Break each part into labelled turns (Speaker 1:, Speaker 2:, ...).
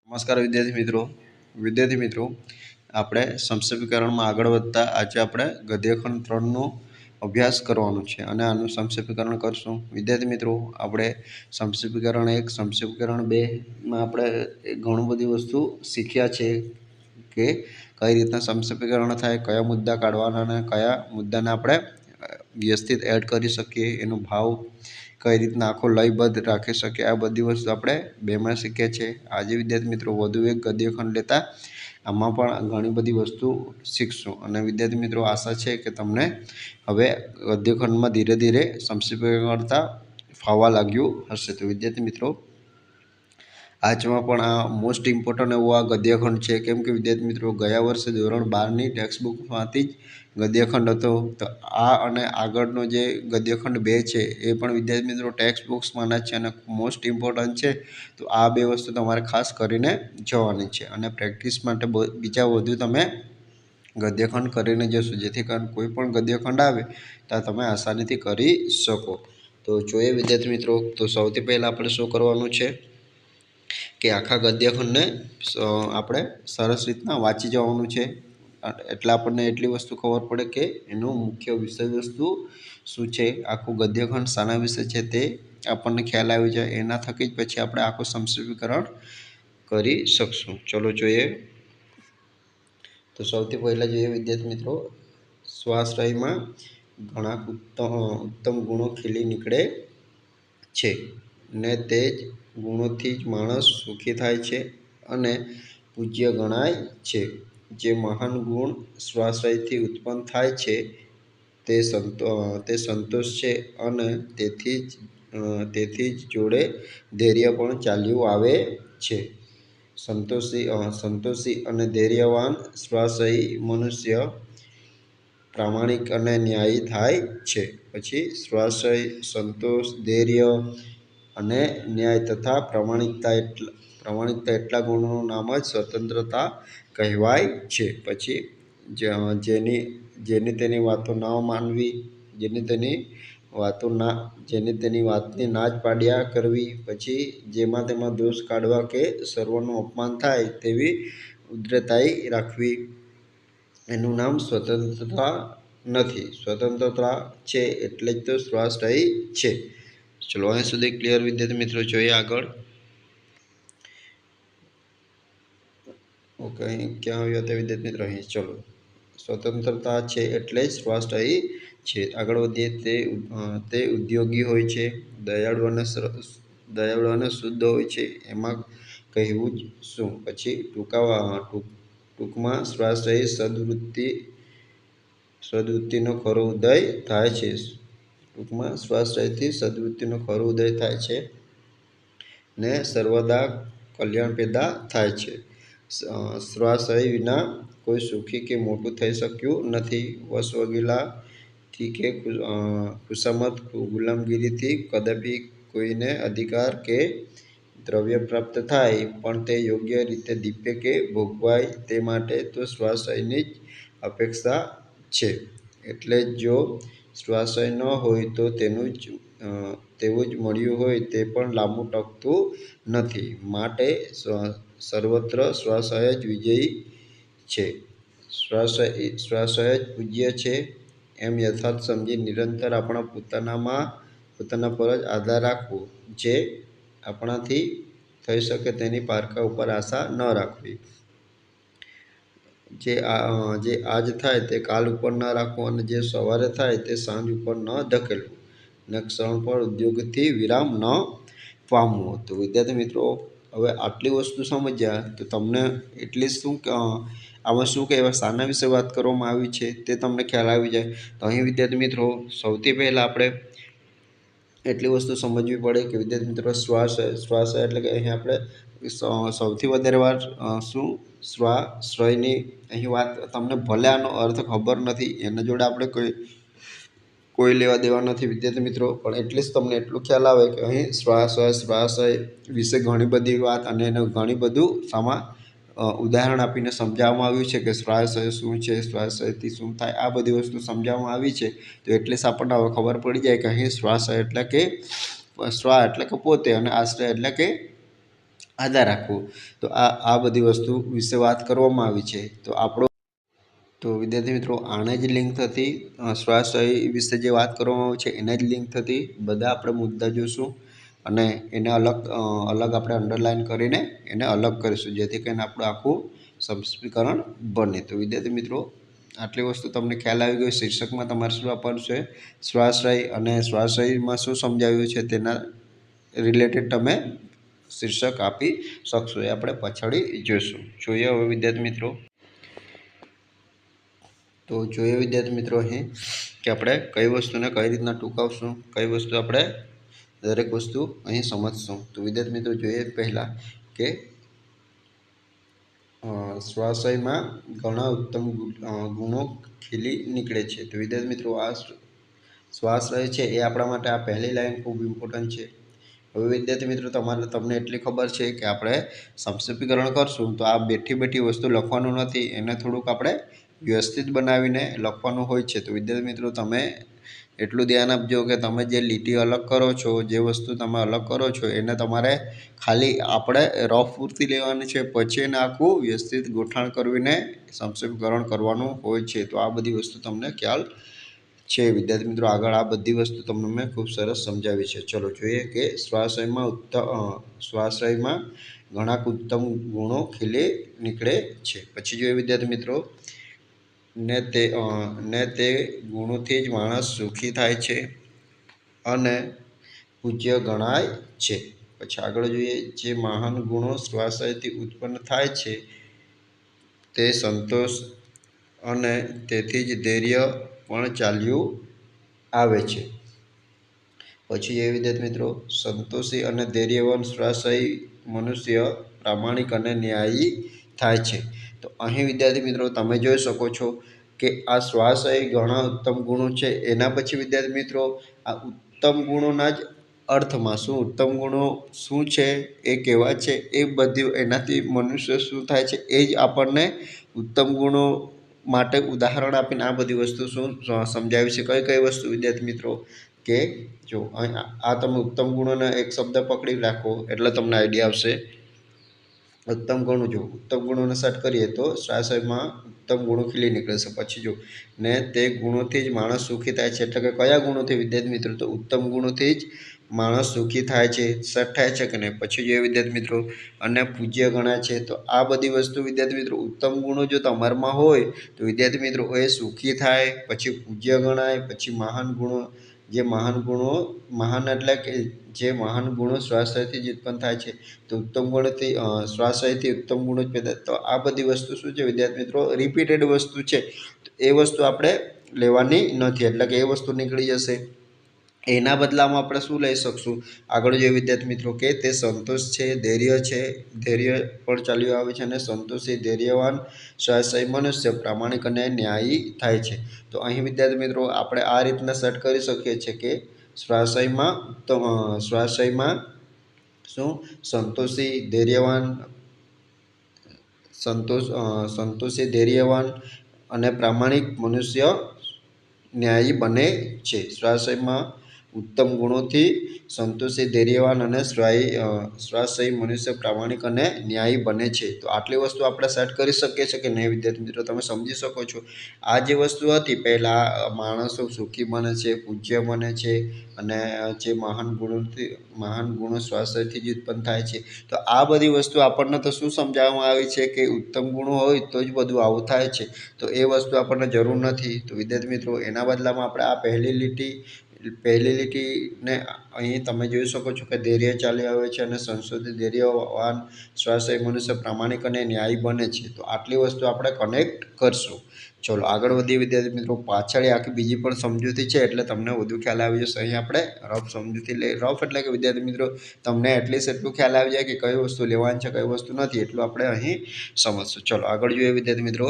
Speaker 1: નમસ્કાર વિદ્યાર્થી મિત્રો આપણે સંક્ષેપીકરણમાં આગળ વધતા આજે આપણે ગદ્યખંડ 3નો અભ્યાસ કરવાનો છે અને આનું સંક્ષેપીકરણ કરશું. વિદ્યાર્થી મિત્રો આપણે સંક્ષેપીકરણ 1 સંક્ષેપીકરણ 2માં આપણે ઘણું બધી વસ્તુ શીખ્યા છે કે કઈ રીતના સંક્ષેપીકરણ થાય, કયા મુદ્દા કાઢવાના અને કયા મુદ્દાને આપણે વ્યવસ્થિત એડ કરી શકીએ, એનો ભાવ કઈ રીતના આખો લયબદ્ધ રાખી શકીએ, આ બધી વસ્તુ આપણે 2માં શીખ્યા છે. આજે વિદ્યાર્થી મિત્રો વધુ એક ગદ્યખંડ લેતા આમાં પણ ઘણી બધી વસ્તુ શીખશું અને વિદ્યાર્થી મિત્રો આશા છે કે તમને હવે ગદ્યખંડમાં ધીરે ધીરે સંક્ષેપીકરણ કરતા ફાવવા લાગ્યું હશે. તો વિદ્યાર્થી મિત્રો આજમાં પણ આ મોસ્ટ ઇમ્પોર્ટન્ટ એવો આ ગદ્યખંડ છે, કેમ કે વિદ્યાર્થી મિત્રો ગયા વર્ષે ધોરણ 12ની ટેક્સ્ટ બુકમાંથી જ ગદ્યખંડ હતો. તો આ અને આગળનો જે ગદ્યખંડ 2 છે એ પણ વિદ્યાર્થી મિત્રો ટેક્સ્ટ બુક્સમાંના છે અને મોસ્ટ ઇમ્પોર્ટન્ટ છે. તો આ બે વસ્તુ તમારે ખાસ કરીને જોવાની છે અને પ્રેક્ટિસ માટે બીજા વધુ તમે ગદ્યખંડ કરીને જશો, જેથી કરીને કોઈ પણ ગદ્યખંડ આવે તો તમે આસાનીથી કરી શકો. તો જોઈએ વિદ્યાર્થી મિત્રો, તો સૌથી પહેલાં આપણે શું કરવાનું છે કે આખા ગદ્યખંડને આપણે સરસ રીતના વાંચી જવાનું છે. એટલે આપણને એટલી વસ્તુ ખબર પડે કે એનું મુખ્ય વિષય વસ્તુ શું છે, આખું ગદ્યખંડ શાના વિશે છે તે આપણને ખ્યાલ આવી જાય. એના થકી જ પછી આપણે આખું સંક્ષેપીકરણ કરી શકશું. ચલો જોઈએ. તો સૌથી પહેલાં જોઈએ વિદ્યાર્થી મિત્રો, સ્વાશ્રયમાં ઘણા ઉત્તમ ગુણો ખીલી નીકળે છે ને તે જ ગુણોથી જ માણસ સુખી થાય છે અને પૂજ્ય ગણાય છે. જે મહાન ગુણ સ્વાશ્રયથી ઉત્પન્ન થાય છે તે સંતોષ છે અને તેથી જ જોડે ધૈર્ય પણ ચાલ્યું આવે છે. સંતોષી અને ધૈર્યવાન સ્વાશ્રયી મનુષ્ય પ્રામાણિક અને ન્યાયી થાય છે. પછી સ્વાશ્રય, સંતોષ, ધૈર્ય અને ન્યાય તથા પ્રામાણિકતા એટલા ગુણોનું નામ જ સ્વતંત્રતા કહેવાય છે. પછી જેની તેની વાતો ન માનવી, જેની તેની વાતની ના જ પાડ્યા કરવી. પછી જેમાં તેમાં દોષ કાઢવા કે સર્વનું અપમાન થાય તેવી ઉદ્ધતાઈ રાખવી, એનું નામ સ્વતંત્રતા નથી. સ્વતંત્રતા છે એટલે જ તો સ્વાશ્રયી છે. ચલો અહીં સુધી ક્લિયર વિદ્યાર્થી મિત્રો? જોઈએ આગળ. ઓકે, અહીં ક્યાં આવ્યા હતા વિદ્યાર્થી મિત્રો? અહીં ચલો, સ્વતંત્રતા છે એટલે જ સ્વાશ્રયી છે. આગળ વધીએ. તે ઉદ્યોગી હોય છે, દયાળુ અને શુદ્ધ હોય છે, એમાં કહેવું જ શું. પછી ટૂંકમાં સ્વાશ્રયી સદવૃત્તિનો ખરો ઉદય થાય છે. ટૂંકમાં સ્વાશ્રયથી સદવૃત્તિનો ખરો ઉદય થાય છે ને સર્વદા કલ્યાણ પેદા થાય છે. સ્વાશ્રય વિના કોઈ સુખી કે મોટું થઈ શક્યું નથી. વશ વગેલાથી કે ખુશામત ગુલામગીરીથી કદાપી કોઈને અધિકાર કે દ્રવ્ય પ્રાપ્ત થાય, પણ તે યોગ્ય રીતે દીપે કે ભોગવાય તે માટે તો સ્વાશ્રયની જ અપેક્ષા છે. એટલે જો સ્વાશ્રય ન હોય તો તેવું જ મળ્યું હોય તે પણ લાંબુ ટકતું નથી. માટે સર્વત્ર સ્વાશ્રય જ વિજયી છે, સ્વાશ્રય જ પૂજ્ય છે. એમ યથાર્થ સમજી નિરંતર આપણા પોતાના પર જ આધાર રાખવો. જે આપણાથી થઈ શકે તેની પારકા ઉપર આશા ન રાખવી. જે આજ થાય તે કાલ ઉપર ન રાખવું અને જે સવારે થાય તે સાંજ ઉપર ન ધકેલવું ને ક્ષણ પણ ઉદ્યોગથી વિરામ ન પામવો. તો વિદ્યાર્થી મિત્રો હવે આટલી વસ્તુ સમજ્યા તો તમને એટલી આમાં શું કહેવાય, શાના વિશે વાત કરવામાં આવી છે તે તમને ખ્યાલ આવી જાય. તો અહીં વિદ્યાર્થી મિત્રો સૌથી પહેલાં આપણે એટલી વસ્તુ સમજવી પડે કે વિદ્યાર્થી મિત્રો સ્વાશ્રય એટલે કે અહીં આપણે સૌથી વધારે વાર સ્વાશ્રયની અહીં વાત તમને ભલે આનો અર્થ ખબર નથી, એના જોડે આપણે કોઈ લેવા દેવા નથી વિદ્યાર્થી મિત્રો, પણ એટલીસ્ટ તમને એટલું ખ્યાલ આવે કે અહીં સ્વાશ્રય વિશે ઘણી બધી વાત અને એને ઘણી બધું ઉદાહરણ આપીને સમજાવવામાં આવ્યું છે કે સ્વાશ્રય શું છે, સ્વાશ્રયથી શું થાય, આ બધી વસ્તુ સમજાવવામાં આવી છે. તો એટલીસ્ટ આપણને હવે ખબર પડી જાય કે અહીં સ્વાશ્રય એટલે કે પોતે અને આશ્રય એટલે કે આધાર રાખવો. તો આ બધી વસ્તુ વિશે વાત કરવામાં આવી છે. તો આપણો તો વિદ્યાર્થી મિત્રો આને જ લિંક થતી સ્વાશ્રય વિશે જે વાત કરવામાં આવી છે એને જ લિંક થતી બધા આપણે મુદ્દા જોઈશું અને એને અલગ આપણે અંડરલાઈન કરીને એને અલગ કરીશું, જેથી કરીને આપણું આખું સમીકરણ બને. તો વિદ્યાર્થી મિત્રો આટલી વસ્તુ તમને ખ્યાલ આવી ગયો. શીર્ષકમાં તમારે શું આપવાનું છે, સ્વાશ્રય, અને સ્વાશ્રયમાં શું સમજાવ્યું છે તેના રિલેટેડ તમે શીર્ષક આપી શકશો. એ આપણે પછાડી જોઈશું. જોઈએ હવે વિદ્યાર્થી મિત્રો, તો જોઈએ વિદ્યાર્થી મિત્રો અહીં કે આપણે કઈ વસ્તુને કઈ રીતના ટૂંકાવશું, કઈ વસ્તુ આપણે દરેક વસ્તુ અહીં સમજશું. તો વિદ્યાર્થી મિત્રો જોઈએ પહેલાં કે સ્વાશ્રયમાં ઘણા ઉત્તમ ગુણો ખીલી નીકળે છે. તો વિદ્યાર્થી મિત્રો આ સ્વાશ્રય છે એ આપણા માટે આ પહેલી લાઈન ખૂબ ઇમ્પોર્ટન્ટ છે. હવે વિદ્યાર્થી મિત્રો તમને એટલી ખબર છે કે આપણે સંક્ષિપ્તીકરણ કરશું તો આ બેઠી વસ્તુ લખવાનું નથી, એને થોડુંક આપણે વ્યવસ્થિત બનાવીને લખવાનું હોય છે. તો વિદ્યાર્થી મિત્રો તમે એટલું ધ્યાન આપજો કે તમે જે લીટી અલગ કરો છો, જે વસ્તુ તમે અલગ કરો છો એને તમારે ખાલી આપણે રફ પૂરતી લેવાની છે, પછી એને આખું વ્યવસ્થિત ગોઠવણ કરીને સંક્ષિપ્તીકરણ કરવાનું હોય છે. તો આ બધી વસ્તુ તમને ખ્યાલ છે વિદ્યાર્થી મિત્રો. આગળ આ બધી વસ્તુ તમને મેં ખૂબ સરસ સમજાવી છે. ચલો જોઈએ કે સ્વાશ્રયમાં ઘણા ઉત્તમ ગુણો ખીલી નીકળે છે. પછી જોઈએ વિદ્યાર્થી મિત્રો, ને તે ગુણોથી જ માણસ સુખી થાય છે અને પૂજ્ય ગણાય છે. પછી આગળ જોઈએ, જે મહાન ગુણો સ્વાશ્રયથી ઉત્પન્ન થાય છે તે સંતોષ અને તેથી જ ધૈર્ય પણ ચાલ્યું આવે છે. પછી એ વિદ્યાર્થી મિત્રો, સંતોષી અને ધૈર્યવાન સ્વાશ્રયી મનુષ્ય પ્રામાણિક અને ન્યાયી થાય છે. તો અહીં વિદ્યાર્થી મિત્રો તમે જોઈ શકો છો કે આ સ્વાશ્રયી ઘણા ઉત્તમ ગુણો છે. એના પછી વિદ્યાર્થી મિત્રો આ ઉત્તમ ગુણોના જ અર્થમાં શું ઉત્તમ ગુણો શું છે, એ કેવા છે, એ બધી એનાથી મનુષ્ય શું થાય છે એ જ આપણને ઉત્તમ ગુણો માટે ઉદાહરણ આપીને આ બધી વસ્તુ શું સમજાવી છે. કઈ વસ્તુ વિદ્યાર્થી મિત્રો કે જો આ તમે ઉત્તમ ગુણોના એક શબ્દ પકડી રાખો એટલે તમને આઈડિયા આવશે. ઉત્તમ ગુણો, જો ઉત્તમ ગુણોને સેટ કરીએ તો સ્વાશ્રયમાં ઉત્તમ ગુણો ખીલી નીકળે છે. પછી જો ને તે ગુણોથી જ માણસ સુખી થાય છે, એટલે કે કયા ગુણોથી વિદ્યાર્થી મિત્રો, તો ઉત્તમ ગુણોથી જ માણસ સુખી થાય છે. સેટ થાય છે કે નહીં. પછી જો વિદ્યાર્થી મિત્રો અને પૂજ્ય ગણાય છે. તો આ બધી વસ્તુ વિદ્યાર્થી મિત્રો ઉત્તમ ગુણો જો તમારામાં હોય તો વિદ્યાર્થી મિત્રો એ સુખી થાય, પછી પૂજ્ય ગણાય, પછી મહાન ગુણો, જે મહાન એટલે કે જે મહાન ગુણો સ્વાશ્રયથી જ ઉત્પન્ન થાય છે. તો ઉત્તમ ગુણોથી સ્વાશ્રયથી ઉત્તમ ગુણો જ પેદા. તો આ બધી વસ્તુ શું છે વિદ્યાર્થી મિત્રો, રિપીટેડ વસ્તુ છે. તો એ વસ્તુ આપણે લેવાની નથી, એટલે કે એ વસ્તુ નીકળી જશે. એના બદલામાં આપણે શું લઈ શકશું, આગળ જોઈએ વિદ્યાર્થી મિત્રો કે તે સંતોષ છે, ધૈર્ય છે, ધૈર્ય પણ ચાલ્યું આવે છે, અને સંતોષી ધૈર્યવાન સ્વાશ્રયી મનુષ્ય પ્રામાણિક અને ન્યાયી થાય છે. તો અહીં વિદ્યાર્થી મિત્રો આપણે આ રીતના સેટ કરી શકીએ છીએ કે સ્વાશ્રયમાં શું સંતોષી ધૈર્યવાન અને પ્રામાણિક મનુષ્ય ન્યાયી બને છે. સ્વાશ્રયમાં ઉત્તમ ગુણોથી સંતોષી ધૈર્યવાન અને સ્વાશ્રયી મનુષ્ય પ્રામાણિક અને ન્યાયી બને છે. તો આટલી વસ્તુ આપણે સેટ કરી શકીએ છીએ કે નહીં વિદ્યાર્થી મિત્રો, તમે સમજી શકો છો. આ જે વસ્તુ હતી પહેલાં માણસો સુખી બને છે, પૂજ્ય બને છે, અને જે મહાન ગુણો સ્વાશ્રયથી જ ઉત્પન્ન થાય છે. તો આ બધી વસ્તુ આપણને તો શું સમજાવવામાં આવી છે કે ઉત્તમ ગુણો હોય તો જ બધું આવું થાય છે. તો એ વસ્તુ આપણને જરૂર નથી. તો વિદ્યાર્થી મિત્રો એના બદલામાં આપણે આ પહેલી લીટીને અહીં તમે જોઈ શકો છો કે ધૈર્ય ચાલી આવે છે અને સંશોધિત ધૈર્યવાન સ્વાશ્રયી મનુષ્ય પ્રામાણિક અને ન્યાયી બને છે. તો આટલી વસ્તુ આપણે કનેક્ટ કરશું. ચલો આગળ વધીએ વિદ્યાર્થી મિત્રો. પાછળ આખી બીજી પણ સમજૂતી છે એટલે તમને વધુ ખ્યાલ આવી જશે. અહીં આપણે રફ સમજૂતી રફ એટલે કે વિદ્યાર્થી મિત્રો તમને એટલીસ્ટ એટલું ખ્યાલ આવી જાય કે કઈ વસ્તુ લેવાની છે, કઈ વસ્તુ નથી, એટલું આપણે અહીં સમજશું. ચલો આગળ જોઈએ વિદ્યાર્થી મિત્રો.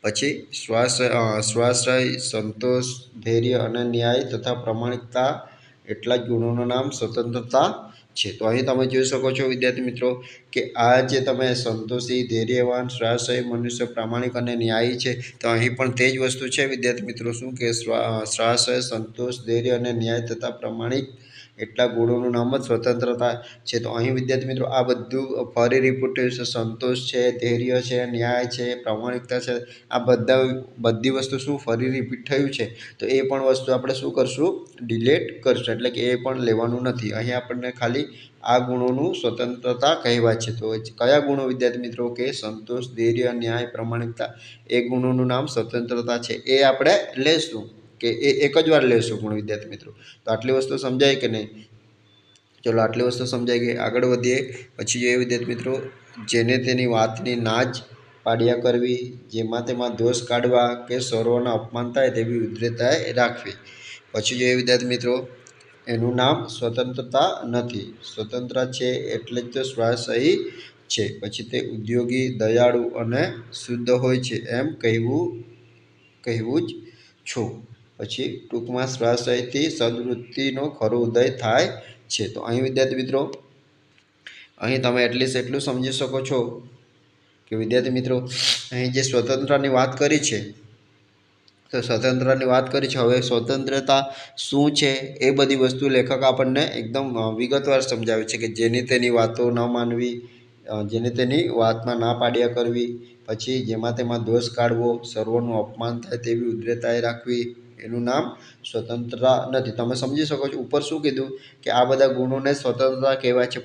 Speaker 1: પછી સ્વાશ્રય, સંતોષ, ધૈર્ય અને ન્યાય તથા પ્રમાણિકતા એટલા જ ગુણોનું નામ સ્વતંત્રતા છે. તો અહીં તમે જોઈ શકો છો વિદ્યાર્થી મિત્રો કે આ જે તમે સંતોષી, ધૈર્યવાન, સ્વાશ્રયી મનુષ્ય પ્રામાણિક અને ન્યાયી છે. તો અહીં પણ તે જ વસ્તુ છે વિદ્યાર્થી મિત્રો, શું કે સ્વાશ્રય, સંતોષ, ધૈર્ય અને ન્યાય તથા એટલા ગુણોનું નામ જ સ્વતંત્રતા છે. તો અહીં વિદ્યાર્થી મિત્રો આ બધું ફરી રિપીટ થયું છે. સંતોષ છે, ધૈર્ય છે, ન્યાય છે, પ્રામાણિકતા છે, આ બધી વસ્તુ શું ફરી રિપીટ થયું છે. તો એ પણ વસ્તુ આપણે શું કરશું, ડિલીટ કરશું, એટલે કે એ પણ લેવાનું નથી. અહીં આપણને ખાલી આ ગુણોનું સ્વતંત્રતા કહેવાય છે. તો કયા ગુણો વિદ્યાર્થી મિત્રો, કે સંતોષ, ધૈર્ય, ન્યાય, પ્રામાણિકતા, એ ગુણોનું નામ સ્વતંત્રતા છે. એ આપણે લેશું, કે એ એક જ વાર લેશું ગુણ વિદ્યાર્થી મિત્રો. તો આટલી વસ્તુ સમજાય કે નહીં? ચલો આટલી વસ્તુ સમજાઈ ગઈ. આગળ વધીએ. પછી જોઈએ વિદ્યાર્થી મિત્રો, જેને તેની વાતની ના જ પાડ્યા કરવી, જેમાં તેમાં દોષ કાઢવા, કે સર્વના અપમાન થાય તેવી ઉદ્ધતતા રાખવી. પછી જોઈએ વિદ્યાર્થી મિત્રો, એનું નામ સ્વતંત્રતા નથી. સ્વતંત્ર છે એટલે જ તો સ્વાશ્રયી છે. પછી તે ઉદ્યોગી, દયાળુ અને શુદ્ધ હોય છે એમ કહેવું જ છું. પછી ટૂંકમાં સ્વાશ્રયથી સદવૃત્તિનો ખરો ઉદય થાય છે. તો અહીં વિદ્યાર્થી મિત્રો, અહીં તમે એટલીસ્ટ એટલું સમજી શકો છો કે વિદ્યાર્થી મિત્રો, અહીં જે સ્વતંત્રની વાત કરી છે, તો સ્વતંત્રની વાત કરી છે. હવે સ્વતંત્રતા શું છે એ બધી વસ્તુ લેખક આપણને એકદમ વિગતવાર સમજાવે છે, કે જેની તેની વાતો ન માનવી, જેને તેની વાતમાં ના પાડ્યા કરવી, પછી જેમાં તેમાં દોષ કાઢવો, સર્વનું અપમાન થાય તેવી ઉદ્ધતતા રાખવી, એનું નામ સ્વતંત્રતા નથી. તમે સમજી શકો છો ઉપર શું કીધું, કે આ બધા ગુણોને સ્વતંત્રતા કહેવાય છે.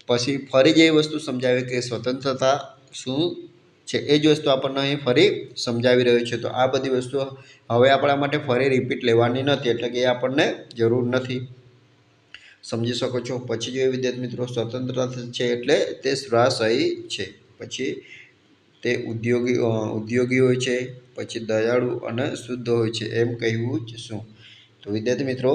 Speaker 1: પછી ફરી જે વસ્તુ સમજાવે કે સ્વતંત્રતા શું છે, એ જ વસ્તુ આપણને અહીં ફરી સમજાવી રહ્યું છે. તો આ બધી વસ્તુ હવે આપણા માટે ફરી રિપીટ લેવાની નથી, એટલે કે એ આપણને જરૂર નથી. સમજી શકો છો. પછી જોઈએ વિદ્યાર્થી મિત્રો, સ્વતંત્રતા છે એટલે તે સ્વાશ્રયી છે. પછી તે ઉદ્યોગી હોય છે. પછી દયાળુ અને શુદ્ધ હોય છે એમ કહેવું જ શું. તો વિદ્યાર્થી મિત્રો,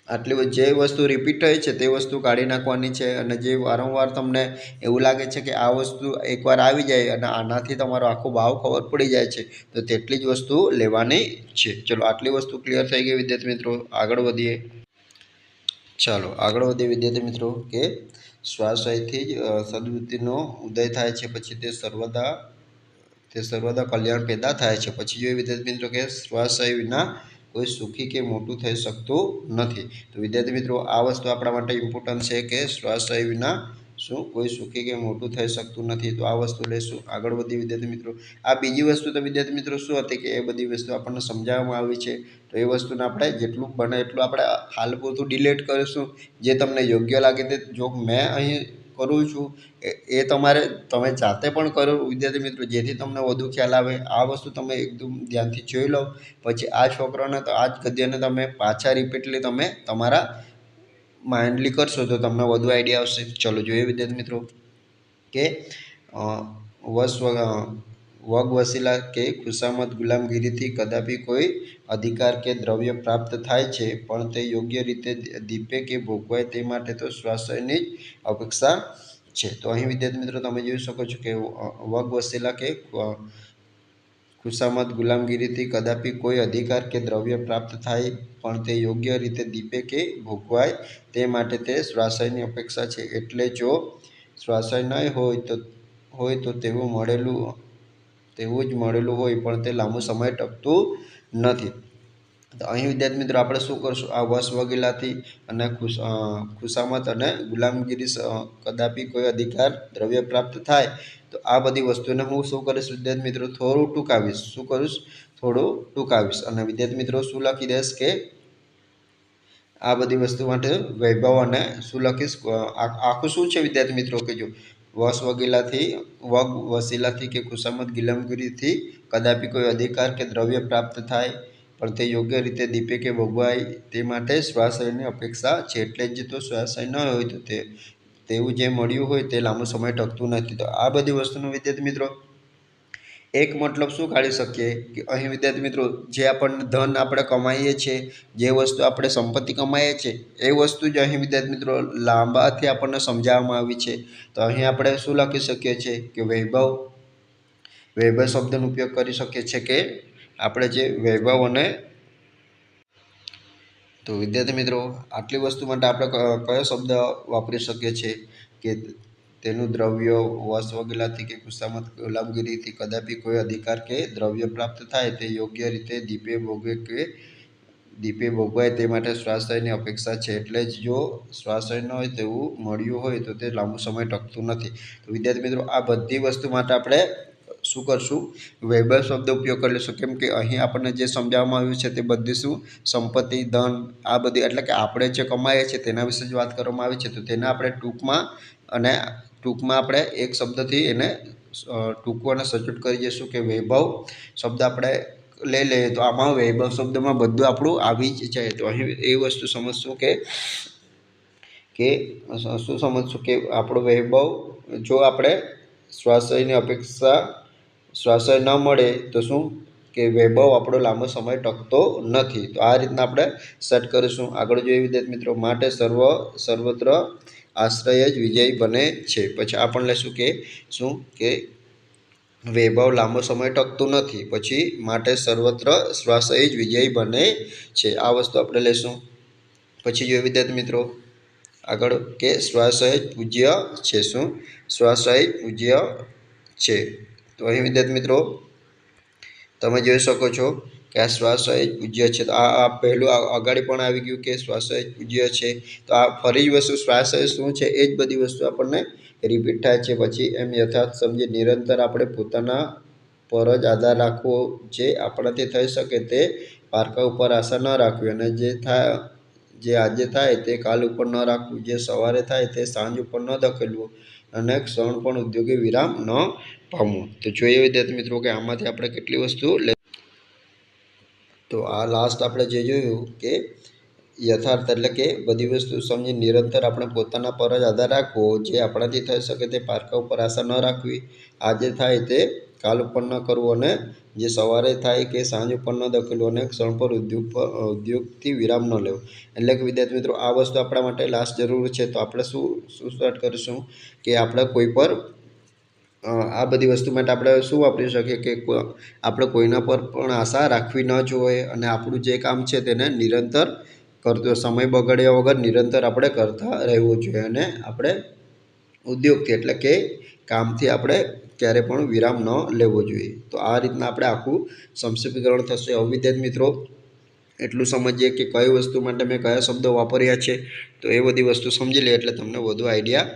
Speaker 1: આટલી જે વસ્તુ રિપીટ થઈ છે તે વસ્તુ કાઢી નાખવાની છે. અને જે વારંવાર તમને એવું લાગે છે કે આ વસ્તુ એકવાર આવી જાય અને આનાથી તમારો આખો ભાવ ખબર પડી જાય છે, તો તેટલી જ વસ્તુ લેવાની છે. ચલો આટલી વસ્તુ ક્લિયર થઈ ગઈ વિદ્યાર્થી મિત્રો. આગળ વધીએ. ચાલો આગળ વધીએ વિદ્યાર્થી મિત્રો, કે સ્વાશ્રયથી જ સદવૃત્તિનો ઉદય થાય છે. પછી તે સર્વદા કલ્યાણ પેદા થાય છે. પછી જોઈએ વિદ્યાર્થી મિત્રો, કે સ્વાશ્રય વિના કોઈ સુખી કે મોટું થઈ શકતું નથી. તો વિદ્યાર્થી મિત્રો, આ વસ્તુ આપણા માટે ઇમ્પોર્ટન્ટ છે, કે સ્વાશ્રય વિના શું કોઈ સુખી કે મોટું થઈ શકતું નથી. તો આ વસ્તુ લઈશું. આગળ વધી વિદ્યાર્થી મિત્રો, આ બીજી વસ્તુ તો વિદ્યાર્થી મિત્રો શું હતી, કે એ બધી વસ્તુ આપણને સમજાવવામાં આવી છે. તો એ વસ્તુને આપણે જેટલું બને એટલું આપણે હાલ પૂરતું ડિલીટ કરીશું. જે તમને યોગ્ય લાગે તે જો મેં અહીં કરું છું એ તમે જાતે પણ કરો વિદ્યાર્થી મિત્રો, જેથી તમને વધુ ખ્યાલ આવે. આ વસ્તુ તમે એકદમ ધ્યાનથી જોઈ લો. પછી આ છોકરાને તો આ જ ગદ્યને તમે પાછા રિપીટલી તમે તમારા માઇન્ડલી કરશો તો તમને વધુ આઈડિયા આવશે. ચલો જોઈએ વિદ્યાર્થી મિત્રો, કે વગ વસીલા કે ખુશામત ગુલામગીરીથી કદાપી કોઈ અધિકાર કે દ્રવ્ય પ્રાપ્ત થાય છે, પણ તે યોગ્ય રીતે દીપે કે ભોગવાય તે માટે તો સ્વાશ્રયની જ અપેક્ષા છે. તો અહીં વિદ્યાર્થી મિત્રો તમે જોઈ શકો છો કે વગ વસીલા કે ખુશામત ગુલામગીરીથી કદાપી કોઈ અધિકાર કે દ્રવ્ય પ્રાપ્ત થાય, પણ તે યોગ્ય રીતે દીપે કે ભોગવાય તે માટે તે સ્વાશ્રયની અપેક્ષા છે. એટલે જો સ્વાશ્રય નહીં હોય તો તેવું જ મળેલું હોય, પણ તે લાંબો સમય ટકતું નથી. તો અહીં વિદ્યાર્થી મિત્રો આપણે શું કરશું, આ વશ વગેલાથી અને ખુશામત અને ગુલામગીરી કદાપી કોઈ અધિકાર દ્રવ્ય પ્રાપ્ત થાય, તો આ બધી વસ્તુને હું શું કરીશ વિદ્યાર્થી મિત્રો, થોડું ટૂંકાવીશ. શું કરીશ? થોડું ટૂંકાવીશ. અને વિદ્યાર્થી મિત્રો શું લખી દઈશ, કે આ બધી વસ્તુ માટે વૈભવ અને શું લખીશ, આખું શું છે વિદ્યાર્થી મિત્રો, કે જો વગ વસીલાથી કે ખુશામત ગુલામગીરીથી કદાપી કોઈ અધિકાર કે દ્રવ્ય પ્રાપ્ત થાય, પણ તે યોગ્ય રીતે દીપે કે ભોગવાય તે માટે સ્વાશ્રયની અપેક્ષા છે. એટલે જ તો સ્વાશ્રય ન હોય તો તેવું જે મળ્યું હોય તે લાંબો સમય ટકતું નથી. તો આ બધી વસ્તુનો વિદ્યાર્થી મિત્રો એક મતલબ શું કાઢી શકીએ, કે અહીં વિદ્યાર્થી મિત્રો જે આપણને ધન આપણે કમાઈએ છીએ, જે વસ્તુ આપણે સંપત્તિ કમાઈએ છીએ, એ વસ્તુ જ અહીં વિદ્યાર્થી મિત્રો લાંબાથી આપણને સમજાવવામાં આવી છે. તો અહીં આપણે શું લખી શકીએ છીએ, કે વૈભવ શબ્દનો ઉપયોગ કરી શકીએ છીએ, કે આપણે જે વૈભવ અને તો વિદ્યાર્થી મિત્રો આટલી વસ્તુ માટે આપણે કયો શબ્દ વાપરી શકીએ છીએ, કે તેનું દ્રવ્ય વશ વગેલાથી કે ખુશામત ગુલામગીરીથી કદાપી કોઈ અધિકાર કે દ્રવ્ય પ્રાપ્ત થાય, તે યોગ્ય રીતે દીપે ભોગે કે દીપે ભોગવાય તે માટે શ્વાસની અપેક્ષા છે. એટલે જ જો શ્વાસય ન હોય તેવું મળ્યું હોય તો તે લાંબો સમય ટકતું નથી. તો વિદ્યાર્થી મિત્રો, આ બધી વસ્તુ માટે આપણે શું કરશું? વૈભવ શબ્દ ઉપયોગ કરી લઈશું. કેમ કે અહીં આપણને જે સમજાવવામાં આવ્યું છે તે બધી શું સંપત્તિ, ધન, આ બધી એટલે કે આપણે જે કમાઈએ છીએ તેના વિશે જ વાત કરવામાં આવી છે. તો તેને આપણે ટૂંકમાં આપણે એક શબ્દથી એને ટૂંકું અને સચોટ કરી દઈશું કે વૈભવ શબ્દ આપણે લઈ લઈએ તો આમાં વૈભવ શબ્દમાં બધું આપણું આવી જ જાય. તો અહીં એ વસ્તુ સમજશું કે શું સમજશું કે આપણો વૈભવ, જો આપણે શ્વાસની અપેક્ષા શ્વાસય ન મળે તો શું કે વૈભવ આપણો લાંબો સમય ટકતો નથી. તો આ રીતના આપણે સેટ કરીશું. આગળ જોઈએ વિદ્યાર્થી મિત્રો, માટે સર્વત્ર આશ્રય જ વિજયી બને છે. પછી આ પણ લેશું કે શું કે વૈભવ લાંબો સમય ટકતું નથી. પછી માટે સર્વત્ર શ્વાસય જ વિજયી બને છે. આ વસ્તુ આપણે લેશું. પછી જોઈએ વિદ્યાર્થી મિત્રો આગળ કે શ્વાસય પૂજ્ય છે. શું શ્વાસય પૂજ્ય છે? તો અહીં વિદ્યાર્થી મિત્રો તમે જોઈ શકો છો કે આ શ્વાસય પૂજ્ય છે. તો આ પહેલું અગાડી પણ આવી ગયું કે શ્વાસય પૂજ્ય છે. તો આ ફરી જ વસ્તુ શ્વાસય શું છે એ જ બધી વસ્તુ આપણને રિપીટ થાય છે. પછી એમ યથાર્થ સમજી નિરંતર આપણે પોતાના પર જ આધાર રાખવો. જે આપણાથી થઈ શકે તે પારકા ઉપર આશા ન રાખવી, અને જે આજે થાય તે કાલ ઉપર ન રાખવું, જે સવારે થાય તે સાંજ ઉપર ન ધકેલવું, અને ક્ષણ પણ ઉદ્યોગે વિરામ ન પામવું. તો જોઈએ વિદ્યાર્થી મિત્રો કે આમાંથી આપણે કેટલી વસ્તુ તો આ લાસ્ટ આપણે જે જોયું કે યથાર્થ એટલે કે બધી વસ્તુ સમજી નિરંતર આપણે પોતાના પર જ આધાર રાખવો. જે આપણાથી થઈ શકે તે પારકા ઉપર આશા ન રાખવી, આજે થાય તે કાલ ઉપર ન કરવું, અને જે સવારે થાય કે સાંજ ઉપર ન ધકેલવું, અને ક્ષણ પર ઉદ્યોગથી વિરામ ન લેવો. એટલે કે વિદ્યાર્થી મિત્રો આ વસ્તુ આપણા માટે લાસ્ટ જરૂર છે. તો આપણે શું સ્ટાર્ટ કરીશું કે આપણે કોઈ પર આ બધી વસ્તુ માટે આપણે શું વાપરી શકીએ કે આપણે કોઈના પર પણ આશા રાખવી ન જોઈએ, અને આપણું જે કામ છે તેને નિરંતર સમય બગાડ્યા વગર નિરંતર આપણે કરતા રહેવું જોઈએ, અને આપણે ઉદ્યોગથી એટલે કે કામથી આપણે ક્યારે પણ વિરામ ન લેવો જોઈએ. તો આ રીતના આપણે આખું સંક્ષિપ્તીકરણ થશે. હવે વિદ્યાર્થી મિત્રો એટલું સમજીએ કે કઈ વસ્તુ માટે મેં કયા શબ્દો વાપર્યા છે. તો એ બધી વસ્તુ સમજી લે એટલે તમને વધુ આઈડિયા.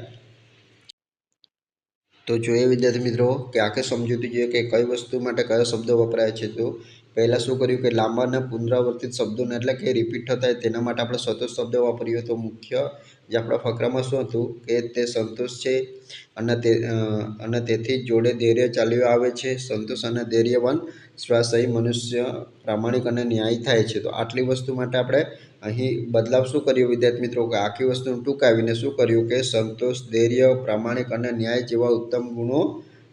Speaker 1: તો જોઈએ વિદ્યાર્થી મિત્રો કે આખે સમજૂતી જોઈએ કે કઈ વસ્તુ માટે કયા શબ્દો વપરાય છે. તો પહેલાં શું કર્યું કે લાંબા અને પુનરાવર્તિત શબ્દોને એટલે કે રિપીટ થતા તેના માટે આપણે સતત શબ્દ વાપર્યો. તો મુખ્ય જે આપણા ફકરામાં શું હતું કે તે સંતોષ છે, અને તેથી જોડે ધૈર્ય ચાલ્યું આવે છે. સંતોષ અને ધૈર્યવાન શ્વાસય મનુષ્ય પ્રામાણિક અને ન્યાયી થાય છે. તો આટલી વસ્તુ માટે આપણે અહીં બદલાવ શું કર્યો વિદ્યાર્થી મિત્રો કે આખી વસ્તુને ટૂંકાવીને શું કર્યું કે સંતોષ, ધૈર્ય, પ્રામાણિક અને ન્યાય જેવા ઉત્તમ ગુણો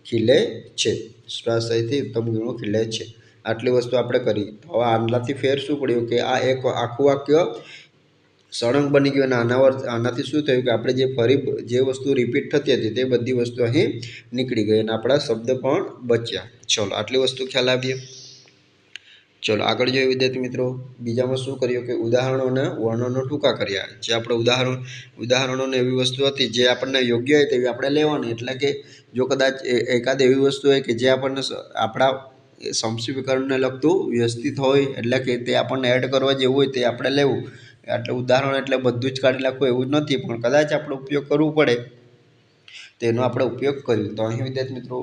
Speaker 1: ખીલે છે. શ્વાસયથી ઉત્તમ ગુણો ખીલે છે. આટલી વસ્તુ આપણે કરી. હવે આનાથી ફેર શું પડ્યું કે આ એક આખું વાક્ય સળંગ બની ગયું, અને આનાથી શું થયું કે આપણે જે વસ્તુ રિપીટ થતી હતી તે બધી વસ્તુ અહીં નીકળી ગઈ, અને આપણા શબ્દ પણ બચ્યા. ચલો આટલી વસ્તુ ખ્યાલ આવીએ. ચલો આગળ જોઈએ વિદ્યાર્થી મિત્રો બીજામાં શું કર્યું કે ઉદાહરણો અને વર્ણનો ટૂંકા કર્યા. જે આપણે ઉદાહરણોને એવી વસ્તુ હતી જે આપણને યોગ્ય હોય તેવી આપણે લેવાની. એટલે કે જો કદાચ એકાદ એવી વસ્તુ હોય કે જે આપણને આપણા સંક્ષિપ્તીકરણને લગતું વ્યવસ્થિત હોય, એટલે કે તે આપણને એડ કરવા જેવું હોય તે આપણે લેવું. એટલે ઉદાહરણ એટલે બધું જ કાઢી નાખવું એવું જ નથી, પણ કદાચ આપણે ઉપયોગ કરવું પડે તેનો આપણે ઉપયોગ કર્યો. તો અહીં વિદ્યાર્થી મિત્રો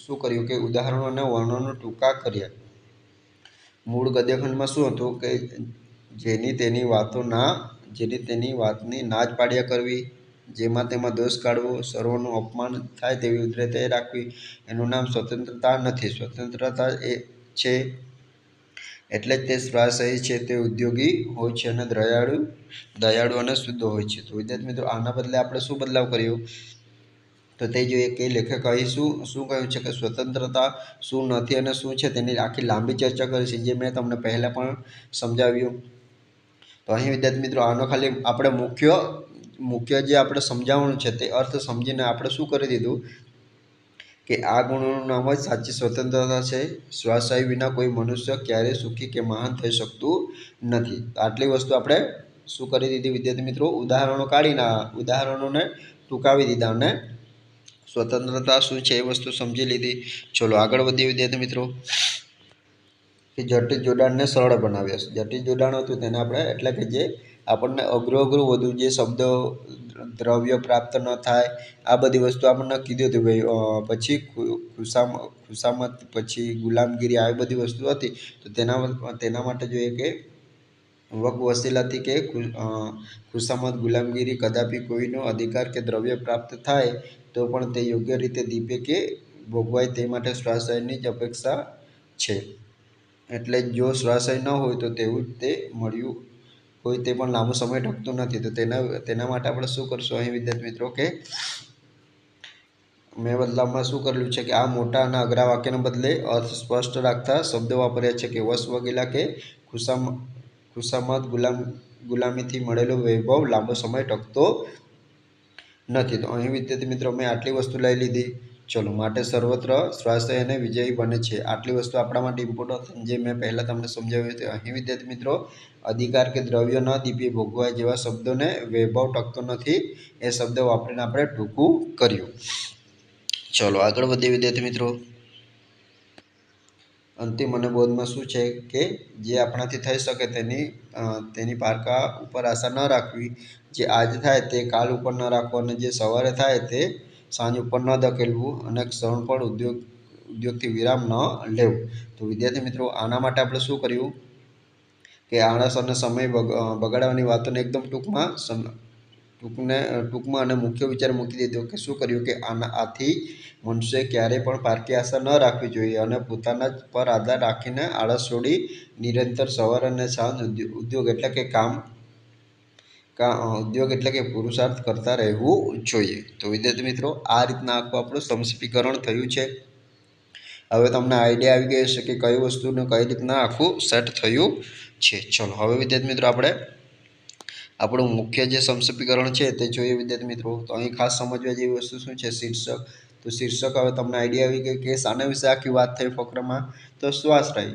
Speaker 1: શું કર્યું કે ઉદાહરણો અને વર્ણનો ટૂંકા કર્યા. મૂળ ગદ્યખંડમાં શું હતું કે જેની તેની વાતની ના જ પાડ્યા કરવી, જેમાં તેમાં દોષ કાઢવો, સર્વનું અપમાન થાય તેવી ઉદ્ધૃતિ રાખવી, એનું નામ સ્વતંત્રતા નથી. સ્વતંત્રતા એ છે એટલે જ તે શ્વાસય છે, તે ઉદ્યોગી હોય છે, અને દયાળુ અને શુદ્ધ હોય છે. તો વિદ્યાર્થી મિત્રો આના બદલે આપણે શું બદલાવ કર્યો તો તે જોઈએ કે લેખક અહીં શું કહ્યું છે કે સ્વતંત્રતા શું નથી અને શું છે તેની આખી લાંબી ચર્ચા કરી છે, જે મેં તમને પહેલાં પણ સમજાવ્યું. તો અહીં વિદ્યાર્થી મિત્રો આનો ખાલી આપણે મુખ્ય જે આપણે સમજાવવાનું છે તે અર્થ સમજીને આપણે શું કરી દીધું કે આ ગુણોનું નામ જ સાચી સ્વતંત્રતા છે. શ્વાસય વિના કોઈ મનુષ્ય ક્યારેય સુખી કે મહાન થઈ શકતું નથી. આટલી વસ્તુ આપણે શું કરી દીધી વિદ્યાર્થી મિત્રો ઉદાહરણોને ટૂંકાવી દીધા, અને સ્વતંત્રતા શું છે એ વસ્તુ સમજી લીધી. ચલો આગળ વધીએ વિદ્યાર્થી મિત્રો. કે જટિલ જોડાણને સરળ બનાવ્યા છે. જટિલ જોડાણ હતું તેને આપણે એટલે કે જે આપણને અઘરું વધુ જે શબ્દો દ્રવ્ય પ્રાપ્ત ન થાય આ બધી વસ્તુ આપણને કીધી હતી ભાઈ. પછી ખુશામત પછી ગુલામગીરી આવી બધી વસ્તુ હતી. તો તેના માટે જોઈએ કે વક વસીલાથી કે ખુશામત ગુલામગીરી કદાપી કોઈનો અધિકાર કે દ્રવ્ય પ્રાપ્ત થાય તો પણ તે યોગ્ય રીતે દીપે કે ભોગવાય તે માટે સ્વાશ્રયની જ અપેક્ષા છે. એટલે જો સ્વાશ્રય ન હોય તો તેવું જ તે મળ્યું હોય તે પણ લાંબો સમય ટકતું નથી. તો તેના માટે આપણે શું કરશું અહીં વિદ્યાર્થી મિત્રો કે મેં બદલાવમાં શું કરેલું છે કે આ મોટા અને અઘરા વાક્યને બદલે અર્થ સ્પષ્ટ રાખતા શબ્દો વાપર્યા છે કે વશ વગેલા કે ખુશામત ગુલામીથી મળેલો વૈભવ લાંબો સમય ટકતો નથી. તો અહીં વિદ્યાર્થી મિત્રો મેં આટલી વસ્તુ લઈ લીધી. ચલો માટે સર્વત્ર સ્વાશ્રય અને વિજયી બને છે. આટલી વસ્તુ આપણા માટે ઇમ્પોર્ટન્ટ જે મેં પહેલાં તમને સમજાવ્યું હતું. અહીં વિદ્યાર્થી મિત્રો અધિકાર કે દ્રવ્ય ન દીપી ભોગવાય જેવા શબ્દોને વૈભવ ટકતો નથી એ શબ્દ વાપરીને આપણે ટૂંકું કર્યું. ચલો આગળ વધીએ વિદ્યાર્થી મિત્રો. અંતિમ અને બોધમાં શું છે કે જે આપણાથી થઈ શકે તેની પારકા ઉપર આશા ન રાખવી. જે આજ થાય તે કાલ ઉપર ન રાખવો અને જે સવારે થાય તે સાંજ ઉપર ન ધકેલવું અને ક્ષણ પણ ઉદ્યોગથી વિરામ ન લેવું. તો વિદ્યાર્થી મિત્રો આના માટે આપણે શું કર્યું કે આળસ અને સમય બગાડવાની વાતોને એકદમ ટૂંકમાં અને મુખ્ય વિચાર મૂકી દીધો કે શું કર્યું કે આથી મનુષ્ય ક્યારેય પણ પારકી આશા ન રાખવી જોઈએ અને પોતાના જ પર આધાર રાખીને આળસ છોડી નિરંતર સવાર અને સાંજ ઉદ્યોગ એટલે કે પુરુષાર્થ કરતા રહેવું જોઈએ. તો વિદ્યાર્થી મિત્રો આ રીતના આખું આપણું સમક્ષીકરણ થયું છે. હવે તમને આઈડિયા આવી ગયો હશે કે કઈ વસ્તુને કઈ રીતના આખું સેટ થયું છે. ચલો હવે વિદ્યાર્થી મિત્રો આપણે આપણું મુખ્ય જે સમક્ષીકરણ છે તે જોઈએ વિદ્યાર્થી મિત્રો. તો અહીં ખાસ સમજવા જેવી વસ્તુ શું છે શીર્ષક. તો શીર્ષક હવે તમને આઈડિયા આવી ગયો કે શાના વિશે આખી વાત થઈ ફકરામાં. તો સ્વાશ્રય.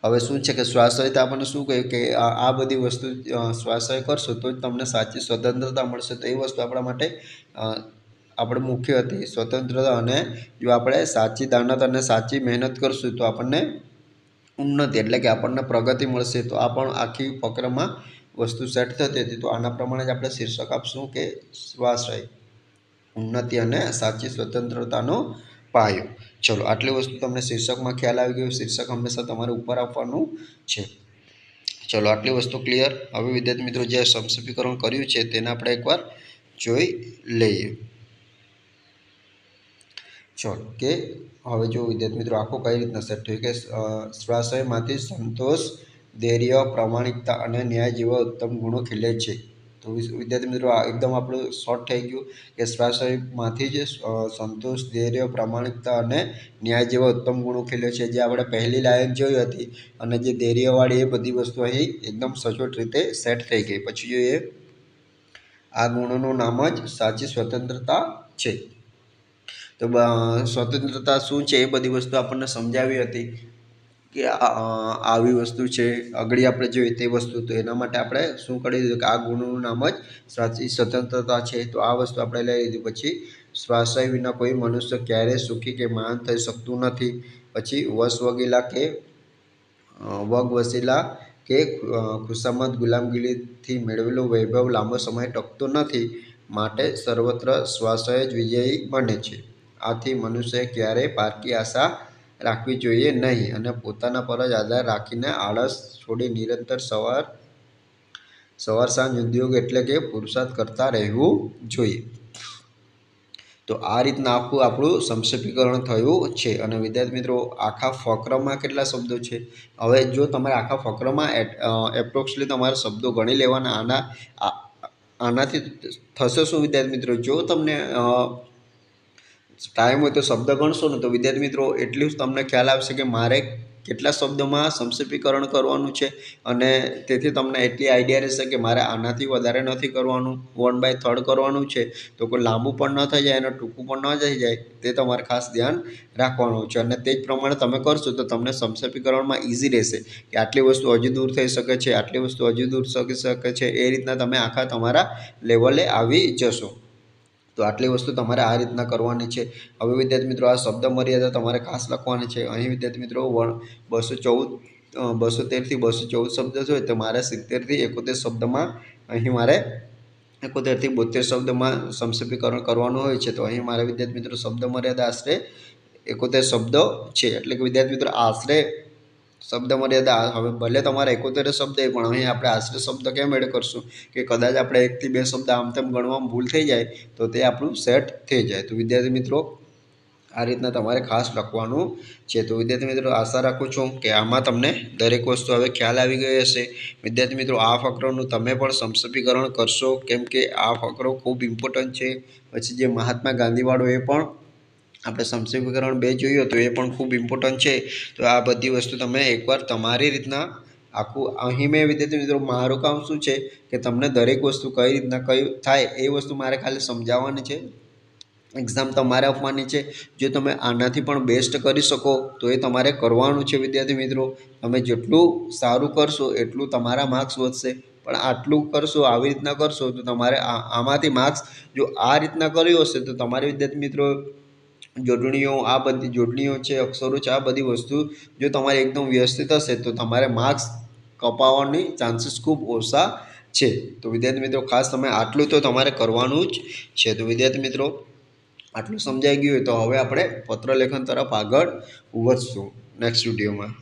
Speaker 1: હવે શું છે કે સ્વાશ્રય આપણને શું કહ્યું કે આ બધી વસ્તુ સ્વાશ્રય કરશો તો જ તમને સાચી સ્વતંત્રતા મળશે. તો એ વસ્તુ આપણા માટે આપણે મુખ્ય હતી સ્વતંત્રતા. અને જો આપણે સાચી દાનત અને સાચી મહેનત કરશું તો આપણને ઉન્નતિ એટલે કે આપણને પ્રગતિ મળશે. તો આ પણ આખી ફકરામાં વસ્તુ સેટ થતી હતી. તો આના પ્રમાણે જ આપણે શીર્ષક આપશું કે સ્વાશ્રય ઉન્નતિ અને સાચી સ્વતંત્રતાનો પાયો. ચલો આટલી વસ્તુ તમને શીર્ષકમાં ખ્યાલ આવી ગયો. શીર્ષક હંમેશા તમારે ઉપર આપવાનું છે. ચલો આટલી વસ્તુ ક્લિયર. હવે વિદ્યાર્થી મિત્રો જે સમક્ષીકરણ કર્યું છે તેને આપણે એકવાર જોઈ લઈએ. ચલો કે હવે જો વિદ્યાર્થી મિત્રો આખું કઈ રીતના સેટ થયું કે સ્વાશ્રયમાંથી સંતોષ, ધૈર્ય, પ્રામાણિકતા અને ન્યાય જેવા ઉત્તમ ગુણો ખીલે છે. તો વિદ્યાર્થી મિત્રો એકદમ આપણું શોર્ટ થઈ ગયું કે સ્વાશ્રયમાંથી જ સંતોષ, ધૈર્ય, પ્રામાણિકતા અને ન્યાય જેવા ઉત્તમ ગુણો ખીલે છે. જે આપણે પહેલી લાઈન જોઈ હતી અને જે ધૈર્યવાળી એ બધી વસ્તુ અહીં એકદમ સચોટ રીતે સેટ થઈ ગઈ. પછી જોઈએ આ ગુણોનું નામ જ સાચી સ્વતંત્રતા છે. તો સ્વતંત્રતા શું છે એ બધી વસ્તુ આપણને સમજાવી હતી કે આવી વસ્તુ છે. આગળ આપણે જોઈએ તે વસ્તુ. તો એના માટે આપણે શું કરી દીધું કે આ ગુણોનું નામ જ સાચી સ્વતંત્રતા છે. તો આ વસ્તુ આપણે લઈ લીધી. પછી સ્વાશ્રય વિના કોઈ મનુષ્ય ક્યારેય સુખી કે મહાન થઈ શકતું નથી. પછી વગવસીલા કે ખુશામત ગુલામગીરીથી મેળવેલો વૈભવ લાંબો સમય ટકતો નથી. માટે સર્વત્ર સ્વાશ્રય જ વિજયી બને છે. આથી મનુષ્યએ ક્યારેય પારકી આશા રાખવી જોઈએ નહીં અને પોતાના પર જ આધાર રાખીને આળસ છોડી નિરંતર સવાર સાંજ ઉદ્યોગ એટલે કે પુરુષાર્થ કરતા રહેવું જોઈએ. તો આ રીતના આખું આપણું સંક્ષેપીકરણ થયું છે. અને વિદ્યાર્થી મિત્રો આખા ફકરામાં કેટલા શબ્દો છે. હવે જો તમારે આખા ફકરામાં એપ્રોક્સલી તમારે શબ્દો ગણી લેવાના. આનાથી થશે શું વિદ્યાર્થી મિત્રો, જો તમને ટાઈમ હોય તો શબ્દ ગણશો ને તો વિદ્યાર્થી મિત્રો એટલું જ તમને ખ્યાલ આવશે કે મારે કેટલા શબ્દોમાં સંક્ષેપીકરણ કરવાનું છે. અને તેથી તમને એટલી આઈડિયા રહેશે કે મારે આનાથી વધારે નથી કરવાનું, 1/3 કરવાનું છે. તો કોઈ લાંબુ પણ ન થઈ જાય અને ટૂંકું પણ ન થઈ જાય તે તમારે ખાસ ધ્યાન રાખવાનું છે. અને તે જ પ્રમાણે તમે કરશો તો તમને સંક્ષેપીકરણમાં ઇઝી રહેશે કે આટલી વસ્તુ હજુ દૂર થઈ શકે છે, આટલી વસ્તુ હજુ દૂર થઈ શકે છે. એ રીતના તમે આખા તમારા લેવલે આવી જશો. તો આટલી વસ્તુ તમારે આ રીતના કરવાની છે। હવે વિદ્યાર્થી મિત્રો આ શબ્દ મર્યાદા તમારે ખાસ લખવાની છે। અહીં વિદ્યાર્થી મિત્રો 213 થી 214 શબ્દ છે તો મારે 70 થી 71 શબ્દમાં અહીં મારે 71 થી 72 શબ્દમાં સંક્ષેપીકરણ કરવાનું હોય છે। તો અહીં મારે વિદ્યાર્થી મિત્રો શબ્દ મર્યાદા આશરે 71 શબ્દો છે। એટલે કે વિદ્યાર્થી મિત્રો આશરે શબ્દ મર્યાદા હવે ભલે તમારે 71 શબ્દ પણ અહીં આપણે આશરે શબ્દ કેમ એડ કરશું કે કદાચ આપણે 1 થી 2 શબ્દ આમ તેમ ગણવામાં ભૂલ થઈ જાય તો તે આપણું સેટ થઈ જાય। તો વિદ્યાર્થી મિત્રો આ રીતના તમારે ખાસ લખવાનું છે। તો વિદ્યાર્થી મિત્રો આશા રાખું છું કે આમાં તમને દરેક વસ્તુ હવે ખ્યાલ આવી ગઈ હશે। વિદ્યાર્થી મિત્રો આ ફકરાનું તમે પણ સંક્ષેપીકરણ કરશો કેમ કે આ ફકરો ખૂબ ઇમ્પોર્ટન્ટ છે। પછી જે મહાત્મા ગાંધીવાળો એ પણ આપણે સંક્ષેપીકરણ 2 જોઈએ તો એ પણ ખૂબ ઇમ્પોર્ટન્ટ છે। તો આ બધી વસ્તુ તમે એકવાર તમારી રીતના આખું અહીં મેં વિદ્યાર્થી મિત્રો મારું કામ શું છે કે તમને દરેક વસ્તુ કઈ રીતના કઈ થાય એ વસ્તુ મારે ખાલી સમજાવવાની છે। એક્ઝામ તમારે આપવાની છે। જો તમે આનાથી પણ બેસ્ટ કરી શકો તો એ તમારે કરવાનું છે વિદ્યાર્થી મિત્રો। તમે જેટલું સારું કરશો એટલું તમારા માર્ક્સ વધશે। પણ આટલું કરશો આવી રીતના કરશો તો તમારે આમાંથી માર્ક્સ જો આ રીતના કર્યું હશે તો તમારે વિદ્યાર્થી મિત્રો જોડણીઓ આ બધી જોડણીઓ છે અક્ષરો છે આ બધી વસ્તુ જો તમારે એકદમ વ્યવસ્થિત હશે તો તમારે માર્ક્સ કપાવવાની ચાન્સીસ ખૂબ ઓછા છે। તો વિદ્યાર્થી મિત્રો ખાસ તમે આટલું તો તમારે કરવાનું જ છે। તો વિદ્યાર્થી મિત્રો આટલું સમજાઈ ગયું હોય તો હવે આપણે પત્ર લેખન તરફ આગળ વધશું નેક્સ્ટ વિડીયોમાં।